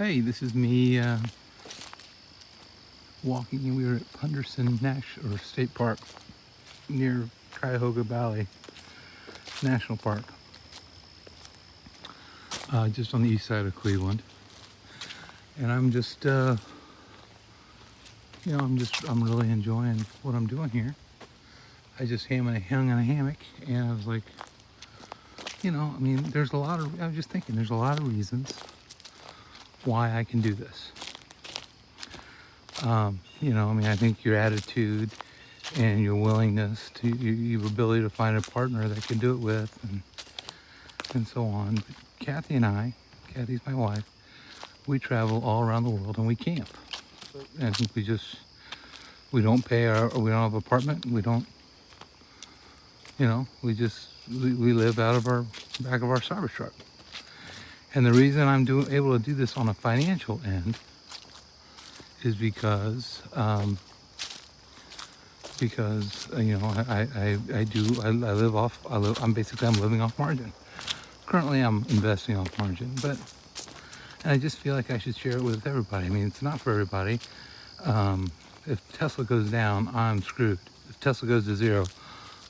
Hey, this is me walking. We were at Punderson National State Park near Cuyahoga Valley National Park, just on the east side of Cleveland. And I'm just, I'm really enjoying what I'm doing here. I just hung in a hammock, and I was like, there's a lot of. I was just thinking, there's a lot of reasons why I can do this. I think your attitude and your willingness to your ability to find a partner that can do it with, and so on. But Kathy's my wife, we travel all around the world and we camp. And we don't we don't have an apartment. We don't, we live out of our back of our service truck. And the reason I'm able to do this on a financial end is because I'm living off margin. Currently I'm investing off margin, and I just feel like I should share it with everybody. I mean, it's not for everybody. If Tesla goes down, I'm screwed. If Tesla goes to zero,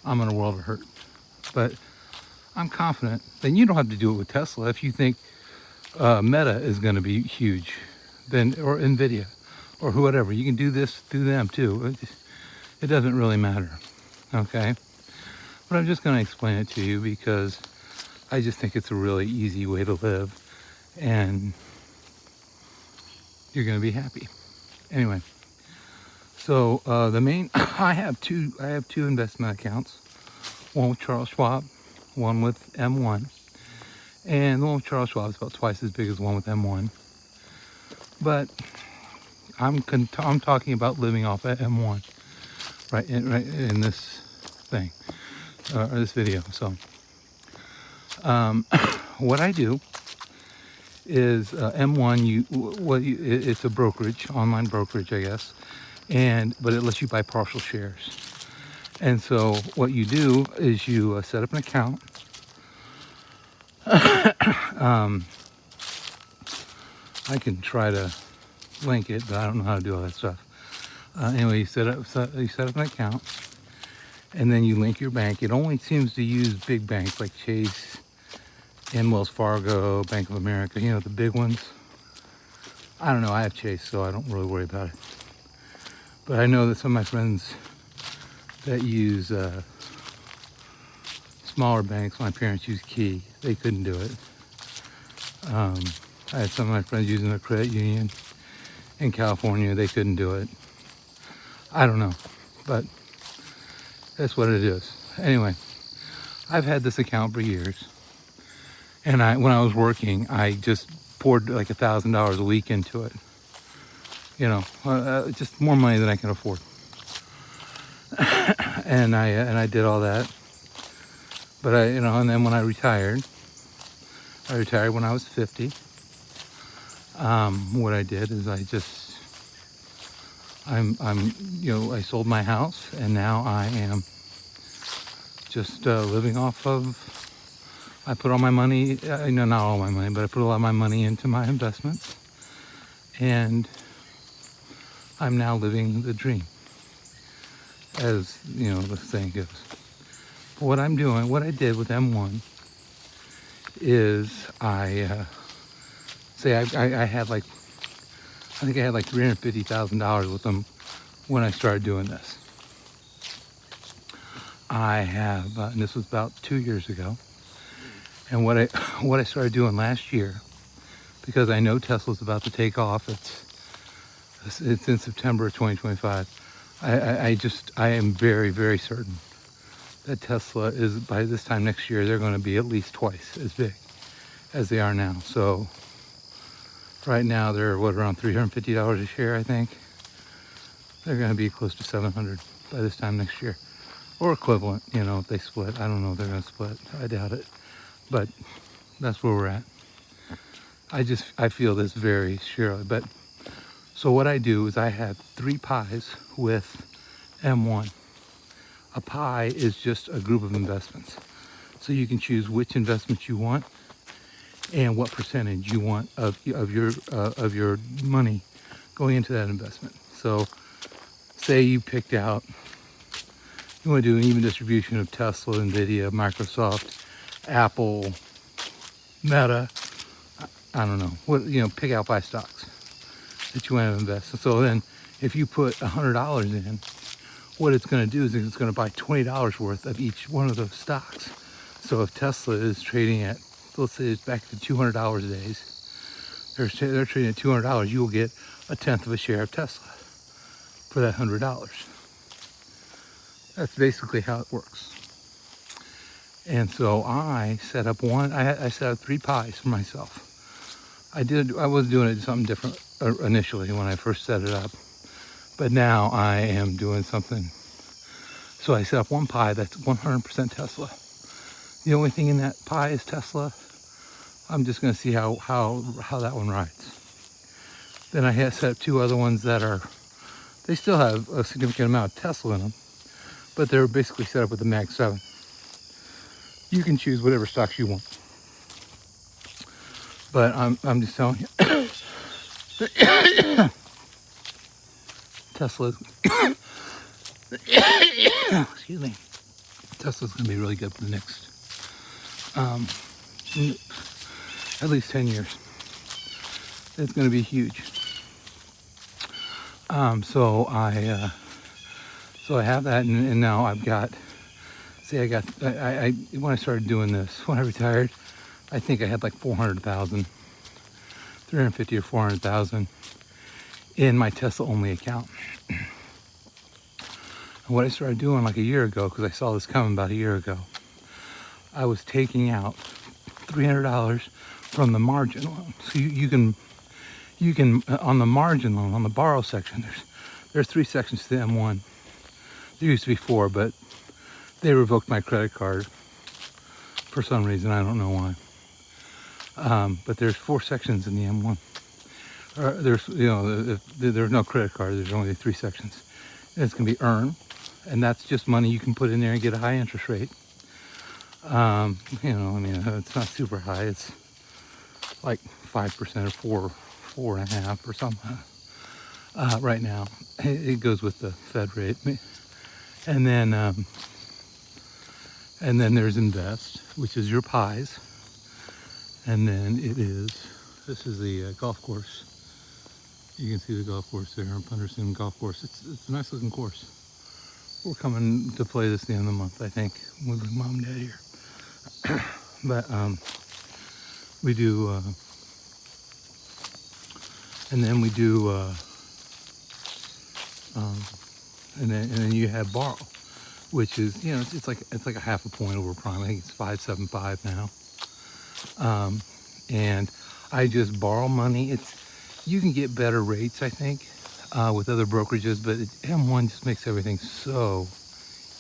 I'm in a world of hurt. But I'm confident that you don't have to do it with Tesla. If you think Meta is going to be huge, or Nvidia, or whatever, you can do this through them too. It doesn't really matter, okay? But I'm just going to explain it to you because I just think it's a really easy way to live, and you're going to be happy. Anyway, so I have two investment accounts. One with Charles Schwab, one with M1, and the one with Charles Schwab is about twice as big as the one with M1. But I'm talking about living off at M1 right in this thing, or this video. So what I do is M1. It's a brokerage, online brokerage, I guess, but it lets you buy partial shares. And so what you do is you set up an account. I can try to link it, but I don't know how to do all that stuff. Anyway, you set up an account, and then you link your bank. It only seems to use big banks like Chase and Wells Fargo, Bank of America, the big ones. I don't know, I have Chase, so I don't really worry about it. But I know that some of my friends that use smaller banks, my parents used Key, they couldn't do it. I had some of my friends using a credit union in California, they couldn't do it. I don't know, but that's what it is. Anyway, I've had this account for years, and when I was working, I just poured like $1,000 a week into it. Just more money than I can afford. and I did all that. But and then when I retired when I was 50. What I did is I sold my house, and now I am just living off of. I put all my money, not all my money, but I put a lot of my money into my investments, and I'm now living the dream, as the saying goes. But what I did with M1 is I had like $350,000 with them when I started doing this. I have, and this was about 2 years ago. And what I started doing last year, because I know Tesla's about to take off. It's in September of 2025. I am very, very certain that Tesla is, by this time next year, they're going to be at least twice as big as they are now. So right now they're around $350 a share, I think. They're going to be close to 700 by this time next year, or equivalent. If they split, I don't know if they're going to split. I doubt it, but that's where we're at. I feel this very surely. But so what I do is I have 3 pies with M1. A pie is just a group of investments, so you can choose which investments you want. and what percentage you want of your money going into that investment. So say you picked out, you want to do an even distribution of Tesla, Nvidia, Microsoft, Apple, Meta, I don't know, what, pick out 5 stocks that you want to invest. So then if you put $100 in, what it's going to do is it's going to buy $20 worth of each one of those stocks. So if Tesla is trading at, let's say it's back to $200 a day, they're trading at $200, you will get a tenth of a share of Tesla for that $100. That's basically how it works. And so I set up I set up 3 pies for myself. I was doing it something different initially when I first set it up, but now I am doing something. So I set up 1 pie that's 100% Tesla. The only thing in that pie is Tesla. I'm just going to see how that one rides. Then I had set up 2 other ones that they still have a significant amount of Tesla in them, but they're basically set up with the Mag 7. You can choose whatever stocks you want. But I'm just telling you, Tesla's, excuse me, Tesla's going to be really good for the next, at least 10 years. It's going to be huge. So I have that, and now I've got, when I started doing this, when I retired, I think I had like 400,000, 350 or 400,000 in my Tesla only account. And what I started doing like a year ago, because I saw this coming about a year ago, I was taking out $300 from the margin loan. So you can on the margin loan, on the borrow section, there's 3 sections to the M1. There used to be 4, but they revoked my credit card for some reason. I don't know why. But there's 4 sections in the M1. There's no credit card. There's only 3 sections. And it's going to be earn, and that's just money you can put in there and get a high interest rate. It's not super high. It's like 5% or 4.5 or something. Right now, it goes with the Fed rate, and then there's invest, which is your pies. And then this is the golf course. You can see the golf course there, Punderson Golf Course. It's a nice looking course. We're coming to play this at the end of the month, I think. We'll bring Mom and Dad here. But we do, and then we do, and then you have borrow, which is, it's like a half a point over prime. I think it's 5.75 now. And I just borrow money. You can get better rates, I think, with other brokerages, but M1 just makes everything so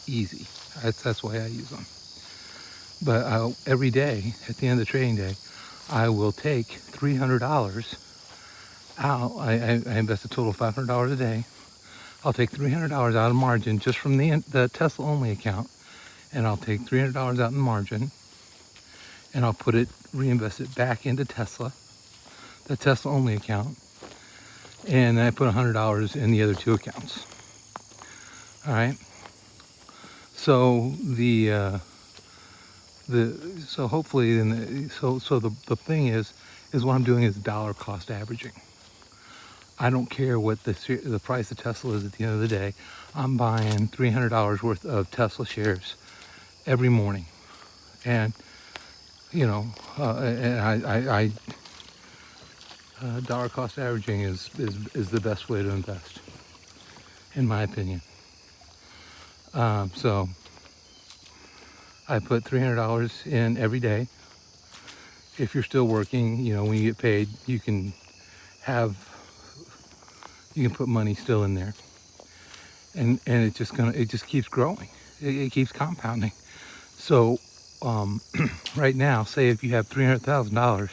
easy. That's why I use them. But every day, at the end of the trading day, I will take $300 out. I invest a total of $500 a day. I'll take $300 out of margin just from the Tesla only account, and I'll take $300 out in margin, and I'll reinvest it back into Tesla, the Tesla only account, and then I put $100 in the other 2 accounts. All right. So so hopefully, the thing is what I'm doing is dollar cost averaging. I don't care what the price of Tesla is at the end of the day. I'm buying $300 worth of Tesla shares every morning, and dollar cost averaging is the best way to invest, in my opinion. So I put $300 in every day. If you're still working, when you get paid, you can put money still in there, and it just keeps growing. It keeps compounding. So right now, say if you have $300,000,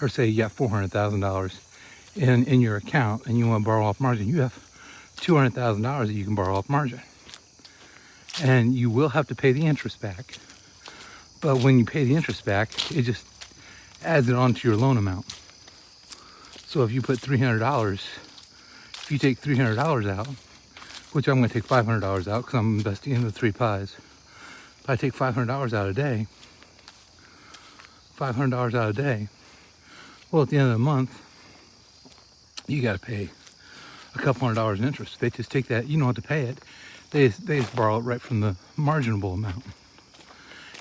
or say you got $400,000 in your account, and you want to borrow off margin, you have $200,000 that you can borrow off margin, and you will have to pay the interest back. But when you pay the interest back, adds it onto your loan amount. So if you put $300, if you take $300 out, which I'm going to take $500 out because I'm investing in the 3 pies. If I take $500 out a day, well, at the end of the month, you got to pay a couple $100 in interest. They just take that, you don't have to pay it. They just borrow it right from the marginable amount.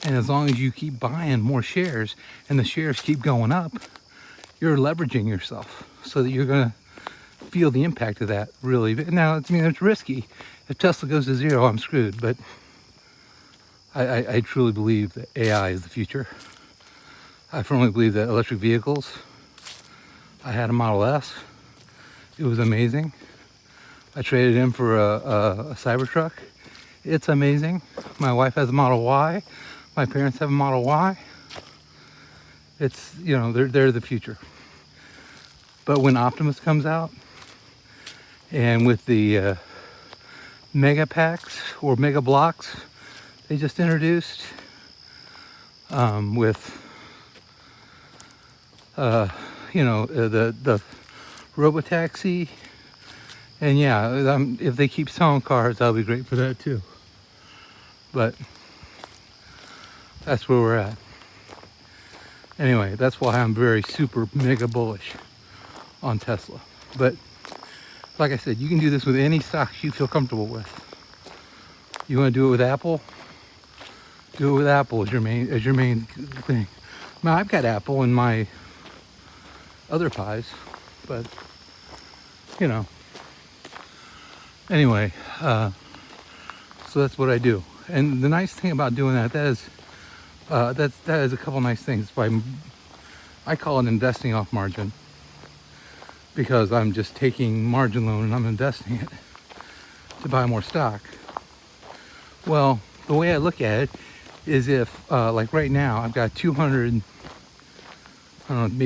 And as long as you keep buying more shares and the shares keep going up, you're leveraging yourself so that you're going to feel the impact of that really. Now, I mean, it's risky. If Tesla goes to zero, I'm screwed. But I truly believe that AI is the future. I firmly believe that electric vehicles, I had a Model S. It was amazing. I traded in for a Cybertruck. It's amazing. My wife has a Model Y. My parents have a Model Y. It's, you know, they're the future. But when Optimus comes out, and with the mega packs or mega blocks they just introduced, with you know, the robotaxi, and yeah, if they keep selling cars, that'll be great for that too. But that's where we're at. Anyway, that's why I'm very super mega bullish on Tesla. But like I said, you can do this with any stocks you feel comfortable with. You want to do it with Apple? Do it with Apple as your main thing. Now I've got Apple in my other pies, but you know. Anyway, so that's what I do. And the nice thing about doing that is that is a couple nice things. I call it investing off margin, because I'm just taking margin loan and I'm investing it to buy more stock. Well, the way I look at it is if, like right now, I've got maybe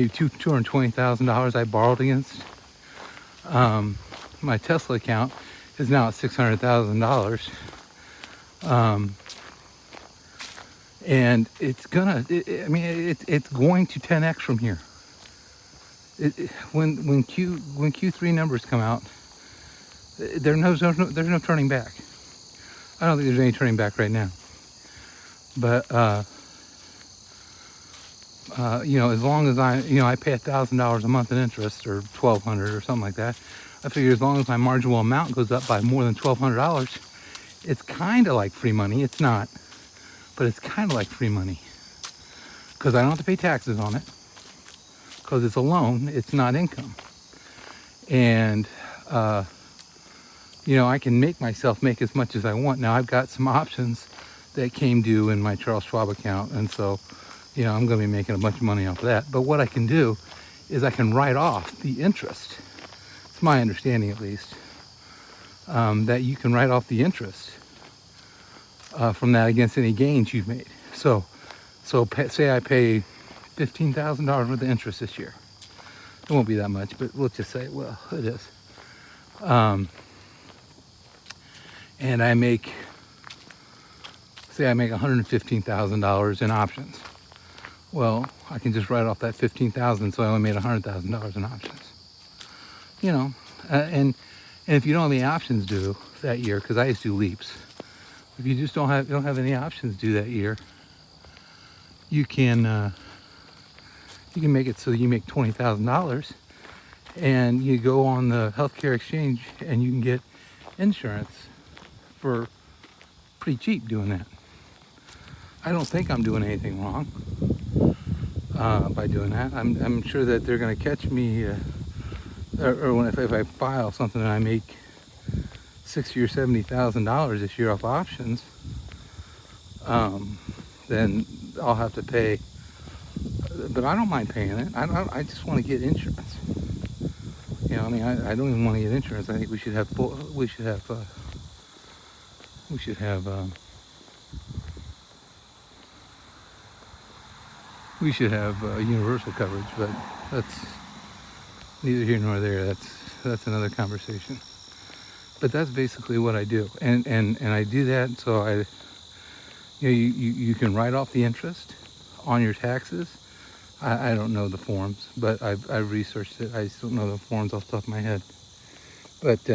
$220,000 I borrowed against. My Tesla account is now at $600,000. And it's gonna, it's going to 10x from here. When Q3 numbers come out, there's no turning back. I don't think there's any turning back right now. But you know, as long as I pay $1,000 a month in interest, or $1,200 or something like that, I figure as long as my marginal amount goes up by more than $1,200, it's kind of like free money. It's not, but it's kind of like free money, because I don't have to pay taxes on it, because it's a loan, it's not income. And you know, I can make myself make as much as I want. Now I've got some options that came due in my Charles Schwab account, and so, you know, I'm going to be making a bunch of money off of that. But what I can do is I can write off the interest. It's my understanding, at least, that you can write off the interest from that against any gains you've made. So say I pay $15,000 worth of interest this year. It won't be that much, but let's just say, well, it is. And I make, say I make $115,000 in options. Well, I can just write off that $15,000, so I only made $100,000 in options. You know, and if you don't have any options due that year, because I used to do leaps. If you just don't have any options due that year, you can make it so you make $20,000, and you go on the healthcare exchange and you can get insurance for pretty cheap doing that. I don't think I'm doing anything wrong by doing that. I'm sure that they're going to catch me, if I file something and I make $60,000 or $70,000 this year off options, then I'll have to pay. But I don't mind paying it. I just want to get insurance. You know, I mean, I don't even want to get insurance. I think we should have universal coverage, but that's neither here nor there. That's another conversation. But that's basically what I do, and I do that so you can write off the interest on your taxes, I don't know the forms, but I've researched it. I just don't know the forms off the top of my head. But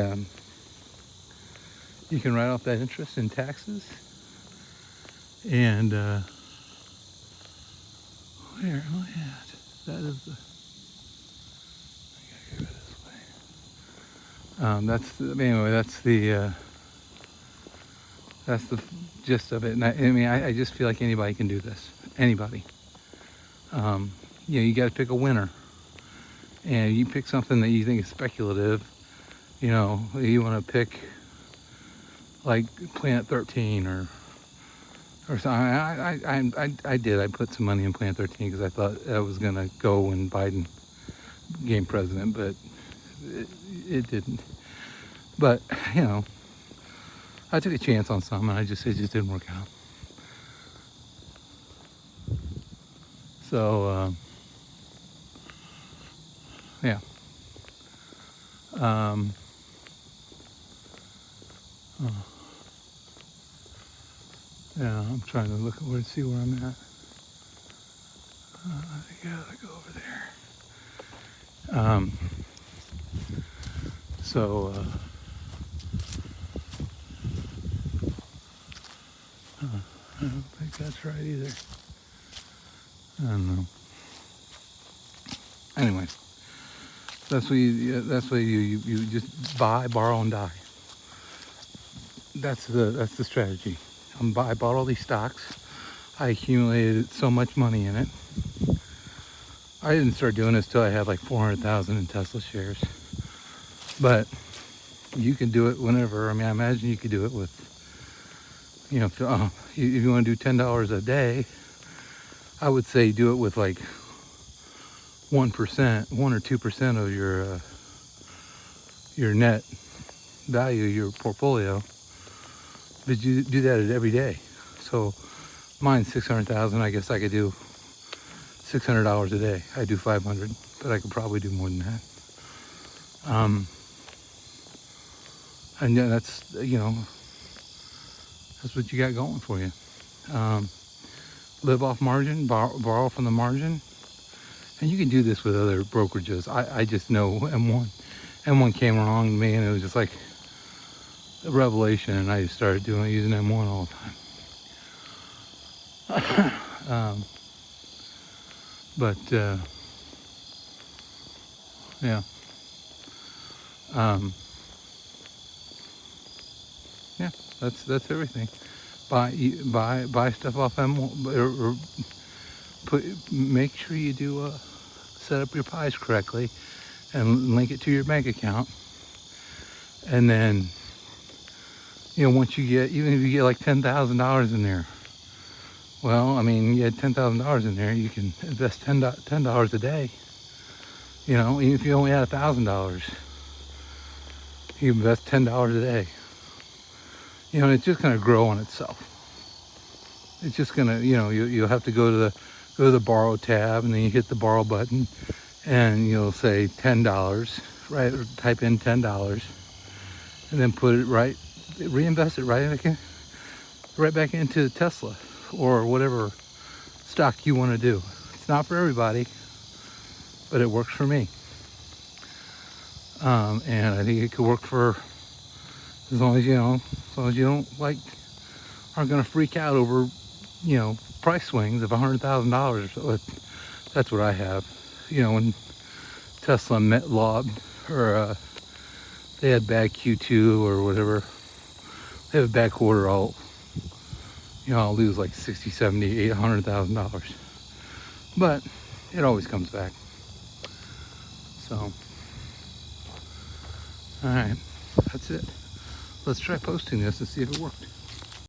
you can write off that interest in taxes. And where am I at? That is the. I gotta go this way. Anyway. That's the gist of it. And I mean, I just feel like anybody can do this. Anybody. You got to pick a winner, and you pick something that you think is speculative. You want to pick like Planet 13 or something. I did. I put some money in Planet 13 because I thought that was gonna go when Biden became president, but it didn't. But I took a chance on some, and it just didn't work out. So yeah. Yeah, I'm trying to look to see where I'm at. I gotta go over there. So I don't think that's right either. I don't know. Anyway, that's what you just buy, borrow, and die. That's the strategy. I bought all these stocks. I accumulated so much money in it. I didn't start doing this till I had like 400,000 in Tesla shares. But you can do it whenever. I mean, I imagine you could do it with, if you want to do $10 a day, I would say do it with like 1%, 1 or 2% of your net value, your portfolio. But you do that every day. So mine's 600,000. I guess I could do $600 a day. I do 500, but I could probably do more than that. And yeah, that's what you got going for you. Live off margin, borrow from the margin, and you can do this with other brokerages. I just know M1 came along to me, and it was just like a revelation, and I just started using M1 all the time. But yeah. Yeah, that's everything. Buy stuff off M1, or make sure you do set up your pies correctly, and link it to your bank account. And then, once you get, even if you get like $10,000 in there, well, I mean, you had $10,000 in there, you can invest $10 a day. Even if you only had $1,000, you invest $10 a day. It's just going to grow on itself. It's just going to, you'll have to go to the borrow tab, and then you hit the borrow button, and you'll say $10, right? Or type in $10, and then put it reinvest it right back into Tesla or whatever stock you want to do. It's not for everybody, but it works for me. And I think it could work for, as long as you don't aren't going to freak out over, price swings of $100,000 or so. That's what I have. When Tesla or they had bad Q2 or whatever, they have a bad quarter, I'll lose like $60, $70, $100,000. But it always comes back. So, all right, that's it. Let's try posting this and see if it worked.